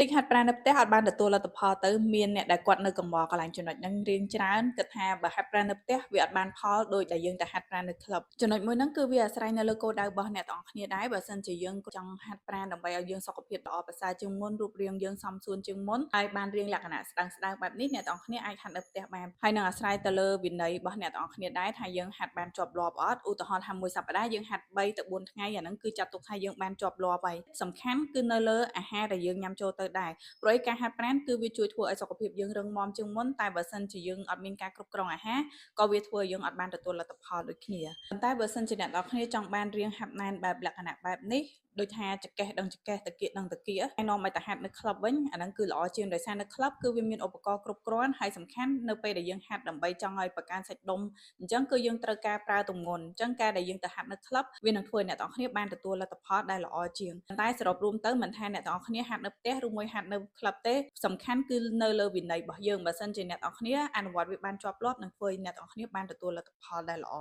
តិចហាត់ប្រាណនៅផ្ទះអត់បានទទួលលទ្ធផលទៅមានអ្នកដែលគាត់នៅកង្វល់កន្លែងចំណុចហ្នឹងរៀងច្រើនគិតថាបើហាត់ប្រាណនៅផ្ទះវាអត់បានផលដូចដែលយើងទៅហាត់ប្រាណនៅក្លឹបចំណុចមួយហ្នឹងគឺវាអាស្រ័យនៅលើគោលដៅរបស់អ្នកទាំងអស់គ្នាដែរបើសិនជាយើងចង់ហាត់ប្រាណដើម្បីឲ្យយើងសុខភាពល្អប្រសើរជាងមុនរូបរាងយើងសមសួនជាងមុនហើយបានរាងលក្ខណៈស្ដើងស្ដើងបែបនេះអ្នកទាំងអស់គ្នាអាចហាត់នៅផ្ទះបានហើយនឹងអាស្រ័យទៅលើវិន័យរបស់អ្នកទាំងអស់គ្នាដែរថាយើងហាត់បានជាប់លាប់អត់ឧទាហរណ៍ថាមួយសប្តាហ៍យើងហាត់3ទៅ4ថ្ងៃអាហ្នឹងគឺចាត់ទុកថាយើងបានជាប់លាប់ហើយសំខាន់គឺនៅលើអាហារដែលយើងញ៉ាំចូលទៅដែរព្រោះការហាត់ប្រាណគឺវាជួយធ្វើឲ្យសុខភាពយើងរឹងមាំជាងមុនតែបើសិនជាយើងអត់មានការគ្រប់គ្រងអាហារក៏វាធ្វើឲ្យយើងអត់បានទទួលលទ្ធផលដូចគ្នាប៉ុន្តែបើសិនជាអ្នកនរគ្នាចង់បានរៀងហាត់ណែនបែបលក្ខណៈបែបនេះដូចថាចកេះដឹងចកេះតាគៀកដឹងតាគៀកហើយនាំឲ្យទៅហាត់នៅក្លឹបវិញអាហ្នឹងគឺល្អជាងដោយសារនៅក្លឹបគឺវាមានឧបករណ៍គ្រប់គ្រាន់ហើយសំខាន់នៅពេលដែលយើងហាត់ដើម្បីចង់ឲ្យបង្កើនសាច់ដុំអញ្ចឹងគឺយើងត្រូវការប្រើទម្ងន់អញ្ចឹងការដែលយើងទៅហាត់នៅក្លឹបវានឹងធ្វើឲ្យអ្នកទាំងអស់គ្នាបានទទួលលទ្ធផលដែលល្អជាងតែសរុបរួមទៅមិនថាអ្នកទាំងអស់គ្នាហាត់នៅផ្ទះឬមួយហាត់នៅក្លឹបទេសំខាន់គឺនៅលើវិន័យរបស់យើងបើសិនជាអ្នកទាំងអស់គ្នាអនុវត្តវាបានជាប់លាប់នឹងធ្វើឲ្យអ្នកទាំងអស់គ្នាបានទទួលលទ្ធផលដែលល្អ